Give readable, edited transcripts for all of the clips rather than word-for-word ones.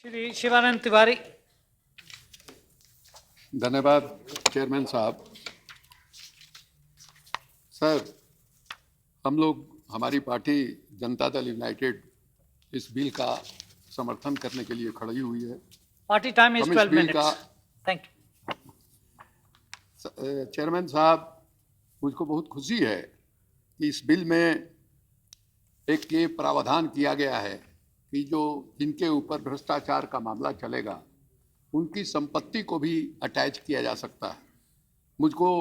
श्री शिवानंद तिवारी। धन्यवाद चेयरमैन साहब। सर, हम लोग, हमारी पार्टी जनता दल यूनाइटेड इस बिल का समर्थन करने के लिए खड़ी हुई है। पार्टी टाइम इज हम इस 12 bill minutes. Thank you. Chairman साहब, मुझको बहुत खुशी है कि इस बिल में एक ये प्रावधान किया गया है कि जो जिनके ऊपर भ्रष्टाचार का मामला चलेगा उनकी संपत्ति को भी अटैच किया जा सकता है। मुझको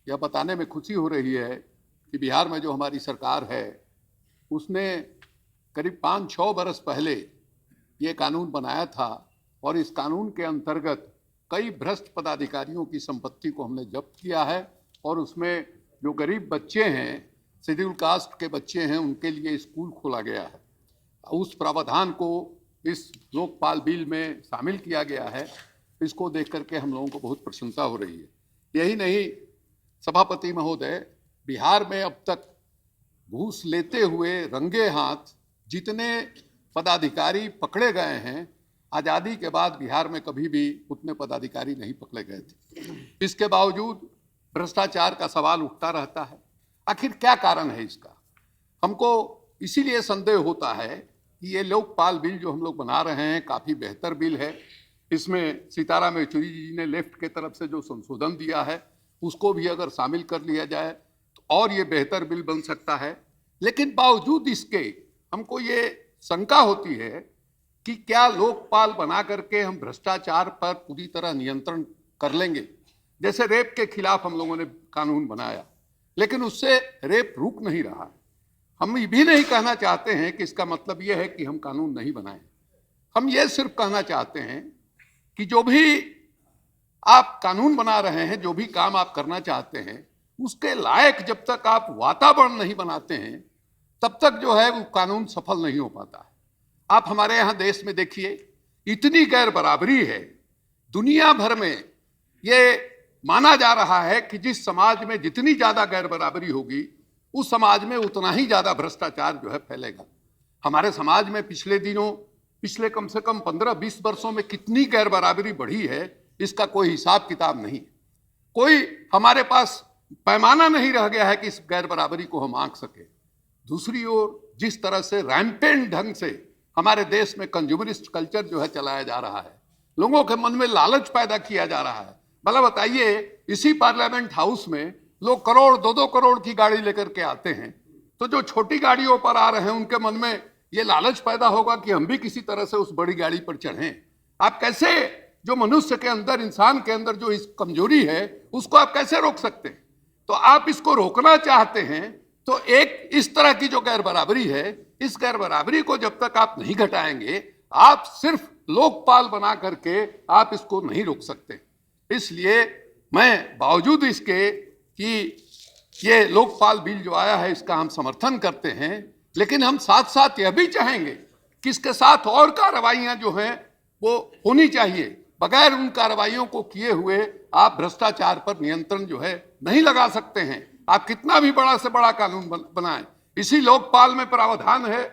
यह बताने में खुशी हो रही है कि बिहार में जो हमारी सरकार है उसने करीब 5-6 बरस पहले ये कानून बनाया था और इस कानून के अंतर्गत कई भ्रष्ट पदाधिकारियों की संपत्ति को हमने जब्त किया है और उसमें जो गरीब बच्चे हैं, शेड्यूल कास्ट के बच्चे हैं, उनके लिए स्कूल खोला गया है। उस प्रावधान को इस लोकपाल बिल में शामिल किया गया है। इसको देख करके हम लोगों को बहुत प्रसन्नता हो रही है। यही नहीं, सभापति महोदय, बिहार में अब तक घूस लेते हुए रंगे हाथ जितने पदाधिकारी पकड़े गए हैं, आज़ादी के बाद बिहार में कभी भी उतने पदाधिकारी नहीं पकड़े गए थे। इसके बावजूद भ्रष्टाचार का सवाल उठता रहता है। आखिर क्या कारण है इसका? हमको इसीलिए संदेह होता है कि ये लोकपाल बिल जो हम लोग बना रहे हैं काफ़ी बेहतर बिल है। इसमें सीताराम येचुरी जी ने लेफ्ट के तरफ से जो संशोधन दिया है उसको भी अगर शामिल कर लिया जाए तो और ये बेहतर बिल बन सकता है। लेकिन बावजूद इसके हमको ये शंका होती है कि क्या लोकपाल बना करके हम भ्रष्टाचार पर पूरी तरह नियंत्रण कर लेंगे। जैसे रेप के खिलाफ हम लोगों ने कानून बनाया, लेकिन उससे रेप रुक नहीं रहा है। हम ये भी नहीं कहना चाहते हैं कि इसका मतलब ये है कि हम कानून नहीं बनाएं। हम ये सिर्फ कहना चाहते हैं कि जो भी आप कानून बना रहे हैं, जो भी काम आप करना चाहते हैं, उसके लायक जब तक आप वातावरण नहीं बनाते हैं तब तक जो है वो कानून सफल नहीं हो पाता है। आप हमारे यहाँ देश में देखिए, इतनी गैर बराबरी है। दुनिया भर में ये माना जा रहा है कि जिस समाज में जितनी ज़्यादा गैर बराबरी होगी उस समाज में उतना ही ज़्यादा भ्रष्टाचार जो है फैलेगा। हमारे समाज में पिछले कम से कम 15-20 वर्षों में कितनी गैर बराबरी बढ़ी है, इसका कोई हिसाब किताब नहीं। कोई हमारे पास पैमाना नहीं रह गया है कि इस गैर बराबरी को हम आंक सके। दूसरी ओर जिस तरह से रैम्पेंट ढंग से हमारे देश में कंज्यूमरिस्ट कल्चर जो है चलाया जा रहा है, लोगों के मन में लालच पैदा किया जा रहा है। भला बताइए, इसी पार्लियामेंट हाउस में लोग करोड़ 2-2 करोड़ की गाड़ी लेकर के आते हैं, तो जो छोटी गाड़ियों पर आ रहे हैं उनके मन में ये लालच पैदा होगा कि हम भी किसी तरह से उस बड़ी गाड़ी पर चढ़ें। आप कैसे, जो मनुष्य के अंदर, इंसान के अंदर जो इस कमजोरी है उसको आप कैसे रोक सकते हैं? तो आप इसको रोकना चाहते हैं तो एक इस तरह की जो गैर बराबरी है, इस गैर बराबरी को जब तक आप नहीं घटाएंगे, आप सिर्फ लोकपाल बना करके आप इसको नहीं रोक सकते। इसलिए मैं बावजूद इसके कि ये लोकपाल बिल जो आया है इसका हम समर्थन करते हैं, लेकिन हम साथ साथ यह भी चाहेंगे कि इसके साथ और कार्रवाइयां जो हैं वो होनी चाहिए। बगैर उन कार्रवाइयों को किए हुए आप भ्रष्टाचार पर नियंत्रण जो है नहीं लगा सकते हैं। आप कितना भी बड़ा से बड़ा कानून बनाएं। इसी लोकपाल में प्रावधान है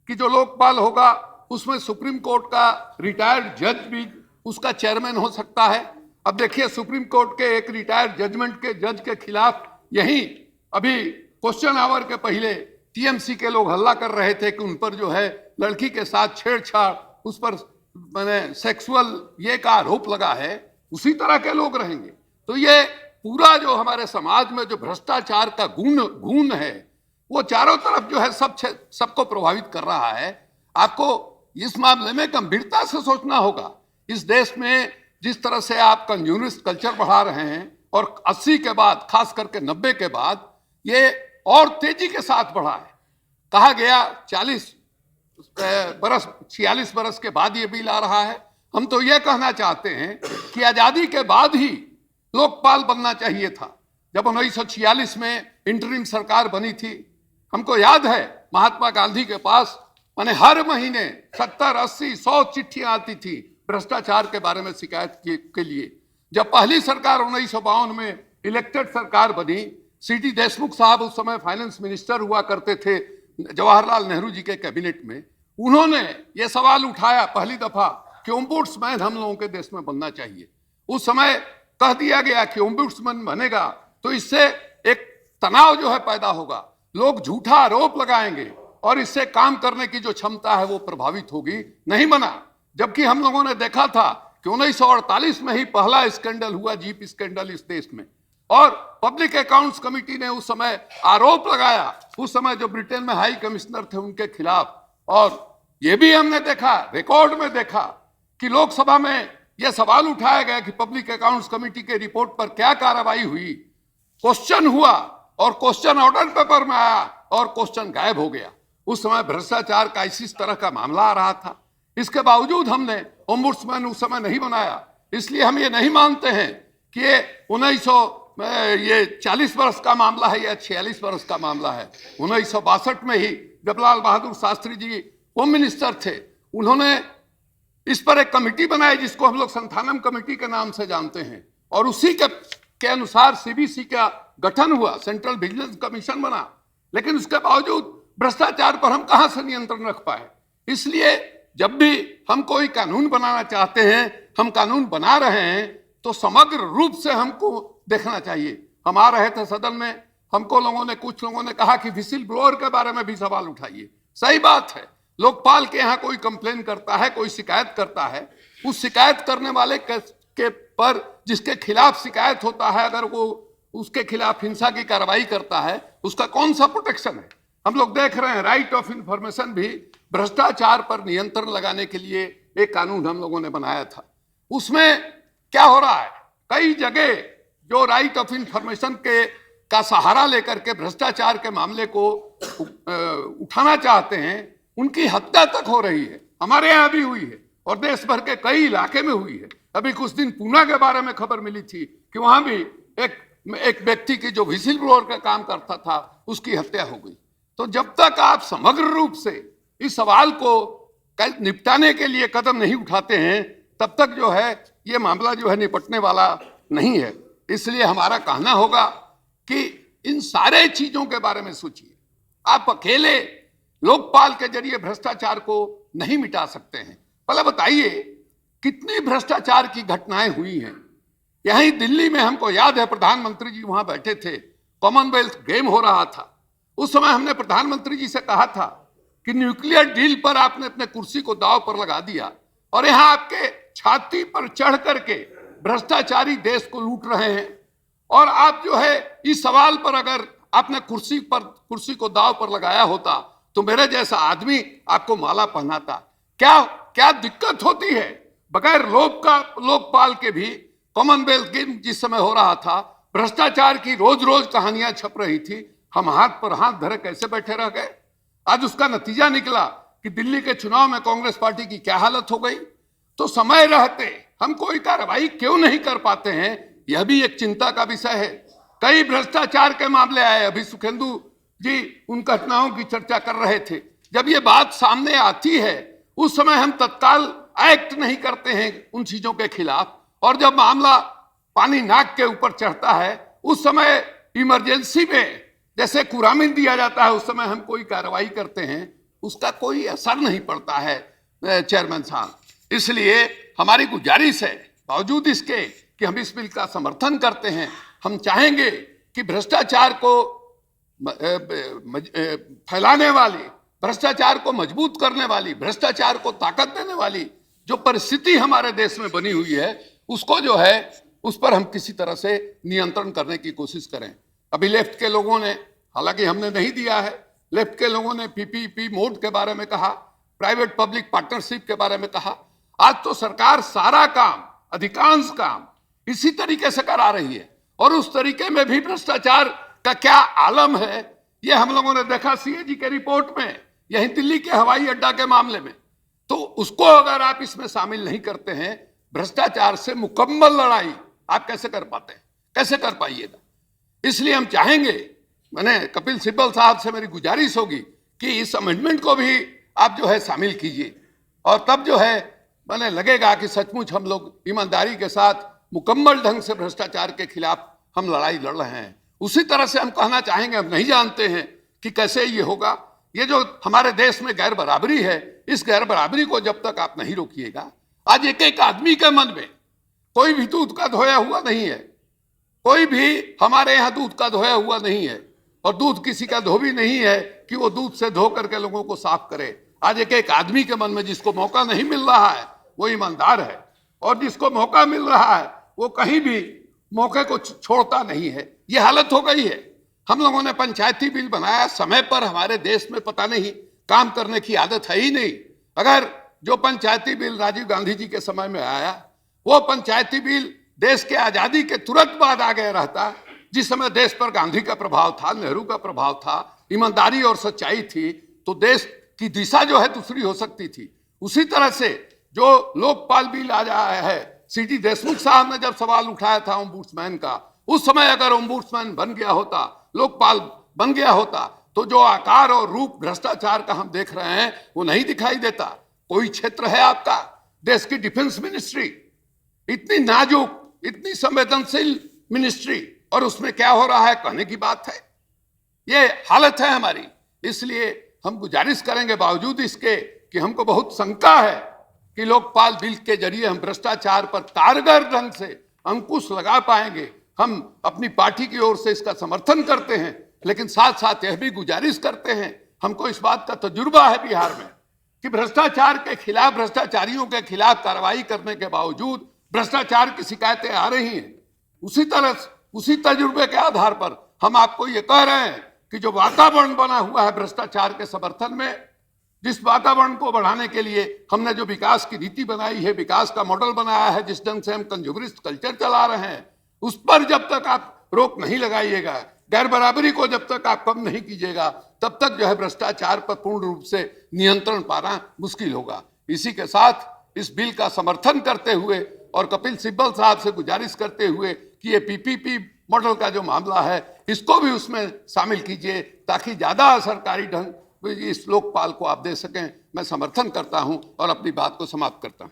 कि जो लोकपाल होगा उसमें सुप्रीम कोर्ट का रिटायर्ड जज भी उसका चेयरमैन हो सकता है। अब देखिए, सुप्रीम कोर्ट के एक रिटायर्ड जजमेंट के जज के खिलाफ यही अभी क्वेश्चन आवर के पहले टीएमसी के लोग हल्ला कर रहे थे कि उन पर जो है लड़की के साथ छेड़छाड़, उस पर मैंने सेक्सुअल ये का आरोप लगा है। उसी तरह के लोग रहेंगे तो ये पूरा जो हमारे समाज में जो भ्रष्टाचार का गुण है वो चारों तरफ जो है सबको प्रभावित कर रहा है। आपको इस मामले में गंभीरता से सोचना होगा। इस देश में जिस तरह से आप कंज्यूमरिस्ट कल्चर बढ़ा रहे हैं और 80 के बाद, खास करके 90 के बाद ये और तेजी के साथ बढ़ा है। कहा गया 46 बरस के बाद ये बिल आ रहा है। हम तो ये कहना चाहते हैं कि आज़ादी के बाद ही लोकपाल बनना चाहिए था। जब 1946 में इंटरिम सरकार बनी थी, हमको याद है महात्मा गांधी के पास माने हर महीने 70, 80, 100 चिट्ठियां आती थी भ्रष्टाचार के बारे में शिकायत के लिए। जब पहली सरकार 1952 में इलेक्टेड सरकार बनी, सीटी देशमुख साहब उस समय फाइनेंस मिनिस्टर हुआ करते थे जवाहरलाल नेहरू जी के कैबिनेट में। उन्होंने ये सवाल उठाया पहली दफा कि ओम्बुड्समैन हम लोगों के देश में बनना चाहिए। उस समय कह दिया गया कि ओम्बुड्समैन बनेगा तो इससे एक तनाव जो है पैदा होगा, लोग झूठा आरोप लगाएंगे और इससे काम करने की जो क्षमता है वो प्रभावित होगी। नहीं बना, जबकि हम लोगों ने देखा था कि 1948 में ही पहला स्कैंडल हुआ, जीप स्कैंडल इस देश में, और पब्लिक अकाउंट्स कमेटी ने उस समय आरोप लगाया, उस समय जो ब्रिटेन में हाई कमिश्नर थे उनके खिलाफ। और यह भी हमने देखा, रिकॉर्ड में देखा कि लोकसभा में यह सवाल उठाया गया कि पब्लिक अकाउंट्स कमेटी के रिपोर्ट पर क्या कार्रवाई हुई। क्वेश्चन हुआ और क्वेश्चन ऑर्डर पेपर में आया और क्वेश्चन गायब हो गया। उस समय भ्रष्टाचार का इस तरह का मामला आ रहा था। इसके बावजूद हमने ओम्बुड्समैन उस समय नहीं बनाया। इसलिए हम ये नहीं मानते हैं कि ये 40 वर्ष का मामला है या 46 वर्ष का मामला है। 1962 में ही जब लाल बहादुर शास्त्री जी होम मिनिस्टर थे, उन्होंने इस पर एक कमेटी बनाई जिसको हम लोग संथानम कमेटी के नाम से जानते हैं, और उसी के अनुसार सीबीसी का गठन हुआ, सेंट्रल विजिलेंस कमीशन बना। लेकिन उसके बावजूद भ्रष्टाचार पर हम कहां से नियंत्रण रख पाए। इसलिए जब भी हम कोई कानून बनाना चाहते हैं, हम कानून बना रहे हैं तो समग्र रूप से हमको देखना चाहिए। हम आ रहे थे सदन में, हमको कुछ लोगों ने कहा कि विसिल ब्लोअर के बारे में भी सवाल उठाइए। सही बात है, लोकपाल के यहाँ कोई कंप्लेन करता है, कोई शिकायत करता है, उस शिकायत करने वाले के पर जिसके खिलाफ शिकायत होता है, अगर वो उसके खिलाफ हिंसा की कार्रवाई करता है, उसका कौन सा प्रोटेक्शन है। हम लोग देख रहे हैं राइट ऑफ इंफॉर्मेशन भी भ्रष्टाचार पर नियंत्रण लगाने के लिए एक कानून हम लोगों ने बनाया था। उसमें क्या हो रहा है, कई जगह जो राइट ऑफ इंफॉर्मेशन का सहारा लेकर के भ्रष्टाचार के मामले को उठाना चाहते हैं, उनकी हत्या तक हो रही है। हमारे यहाँ भी हुई है और देश भर के कई इलाके में हुई है। अभी कुछ दिन पूना के बारे में खबर मिली थी कि वहां भी एक व्यक्ति की जो विसिल ब्लोअर का काम करता था, उसकी हत्या हो गई। तो जब तक आप समग्र रूप से इस सवाल को निपटाने के लिए कदम नहीं उठाते हैं, तब तक जो है ये मामला जो है निपटने वाला नहीं है। इसलिए हमारा कहना होगा कि इन सारे चीजों के बारे में सोचिए। आप अकेले लोकपाल के जरिए भ्रष्टाचार को नहीं मिटा सकते हैं। पहले बताइए कितनी भ्रष्टाचार की घटनाएं हुई हैं। यहीं दिल्ली में हमको याद है, प्रधानमंत्री जी वहां बैठे थे, कॉमनवेल्थ गेम हो रहा था। उस समय हमने प्रधानमंत्री जी से कहा था कि न्यूक्लियर डील पर आपने अपने कुर्सी को दांव पर लगा दिया और यहां आपके छाती पर चढ़ करके भ्रष्टाचारी देश को लूट रहे हैं, और आप जो है इस सवाल पर अगर आपने कुर्सी को दांव पर लगाया होता तो मेरे जैसा आदमी आपको माला पहनाता। क्या दिक्कत होती है। बगैर लोकपाल के भी कॉमनवेल्थ गेम जिस समय हो रहा था, भ्रष्टाचार की रोज रोज कहानियां छप रही थी। हम हाथ पर हाथ धरे कैसे बैठे रह गए। आज उसका नतीजा निकला कि दिल्ली के चुनाव में कांग्रेस पार्टी की क्या हालत हो गई। तो समय रहते हम कोई कार्रवाई क्यों नहीं कर पाते हैं, यह भी एक चिंता का विषय है। कई भ्रष्टाचार के मामले आए, अभी सुखेंदु जी उन घटनाओं की चर्चा कर रहे थे। जब ये बात सामने आती है उस समय हम तत्काल एक्ट नहीं करते हैं उन चीजों के खिलाफ, और जब मामला पानी नाक के ऊपर चढ़ता है उस समय इमरजेंसी में जैसे कुरामिन दिया जाता है, उस समय हम कोई कार्रवाई करते हैं, उसका कोई असर नहीं पड़ता है चेयरमैन साहब। इसलिए हमारी गुजारिश है, बावजूद इसके कि हम इस बिल का समर्थन करते हैं, हम चाहेंगे कि भ्रष्टाचार को फैलाने वाली, भ्रष्टाचार को मजबूत करने वाली, भ्रष्टाचार को ताकत देने वाली जो परिस्थिति हमारे देश में बनी हुई है, उसको जो है उस पर हम किसी तरह से नियंत्रण करने की कोशिश करें। अभी लेफ्ट के लोगों ने, हालांकि हमने नहीं दिया है, लेफ्ट के लोगों ने पीपीपी मोड के बारे में कहा, प्राइवेट पब्लिक पार्टनरशिप के बारे में कहा। आज तो सरकार सारा काम, अधिकांश काम इसी तरीके से करा रही है, और उस तरीके में भी भ्रष्टाचार का क्या आलम है ये हम लोगों ने देखा सीएजी के रिपोर्ट में, यही दिल्ली के हवाई अड्डा के मामले में। तो उसको अगर आप इसमें शामिल नहीं करते हैं, भ्रष्टाचार से मुकम्मल लड़ाई आप कैसे कर पाते हैं, कैसे कर पाइएगा। इसलिए हम चाहेंगे, मैंने कपिल सिब्बल साहब से मेरी गुजारिश होगी कि इस अमेंडमेंट को भी आप जो है शामिल कीजिए, और तब जो है मैंने लगेगा कि सचमुच हम लोग ईमानदारी के साथ मुकम्मल ढंग से भ्रष्टाचार के खिलाफ हम लड़ाई लड़ रहे हैं। उसी तरह से हम कहना चाहेंगे, हम नहीं जानते हैं कि कैसे ये होगा, ये जो हमारे देश में गैर बराबरी है, इस गैर बराबरी को जब तक आप नहीं रोकिएगा, आज एक एक आदमी के मन में कोई भी दूध का धोया हुआ नहीं है, कोई भी हमारे यहाँ दूध का धोया हुआ नहीं है, और दूध किसी का धोबी नहीं है कि वो दूध से धो करके लोगों को साफ करे। आज एक एक आदमी के मन में जिसको मौका नहीं मिल रहा है वो ईमानदार है, और जिसको मौका मिल रहा है वो कहीं भी मौके को छोड़ता नहीं है। ये हालत हो गई है। हम लोगों ने पंचायती बिल बनाया समय पर, हमारे देश में पता नहीं काम करने की आदत है ही नहीं। अगर जो पंचायती बिल राजीव गांधी जी के समय में आया, वो पंचायती बिल देश के आजादी के तुरंत बाद आ गया रहता, जिस समय देश पर गांधी का प्रभाव था, नेहरू का प्रभाव था, ईमानदारी और सच्चाई थी, तो देश की दिशा जो है दूसरी हो सकती थी। उसी तरह से जो लोकपाल बिल आ रहा है, सीटी देशमुख साहब ने जब सवाल उठाया था ओम्बुड्समैन का, उस समय अगर ओम्बुड्समैन बन गया होता, लोकपाल बन गया होता, तो जो आकार और रूप भ्रष्टाचार का हम देख रहे हैं वो नहीं दिखाई देता। कोई क्षेत्र है आपका, देश की डिफेंस मिनिस्ट्री, इतनी नाजुक, इतनी संवेदनशील मिनिस्ट्री, और उसमें क्या हो रहा है कहने की बात है। ये हालत है हमारी। इसलिए हम गुजारिश करेंगे, बावजूद इसके कि हमको बहुत शंका है कि लोकपाल बिल के जरिए हम भ्रष्टाचार पर कारगर ढंग से अंकुश लगा पाएंगे, हम अपनी पार्टी की ओर से इसका समर्थन करते हैं, लेकिन साथ साथ यह भी गुजारिश करते हैं, हमको इस बात का तजुर्बा है बिहार में कि भ्रष्टाचार के खिलाफ, भ्रष्टाचारियों के खिलाफ कार्रवाई करने के बावजूद भ्रष्टाचार की शिकायतें आ रही हैं। उसी तरह, उसी तजुर्बे के आधार पर हम आपको ये कह रहे हैं कि जो वातावरण बना हुआ है भ्रष्टाचार के समर्थन में, जिस वातावरण को बढ़ाने के लिए हमने जो विकास की नीति बनाई है, विकास का मॉडल बनाया है, जिस ढंग से हम कंज्यूमरिस्ट कल्चर चला रहे हैं, उस पर जब तक आप रोक नहीं लगाइएगा, गैर बराबरी को जब तक आप कम नहीं कीजिएगा, तब तक जो है भ्रष्टाचार पर पूर्ण रूप से नियंत्रण पाना मुश्किल होगा। इसी के साथ इस बिल का समर्थन करते हुए और कपिल सिब्बल साहब से गुजारिश करते हुए कि ये पीपीपी मॉडल का जो मामला है इसको भी उसमें शामिल कीजिए, ताकि ज्यादा असरकारी ढंग इस लोकपाल को आप दे सकें। मैं समर्थन करता हूं और अपनी बात को समाप्त करता हूं।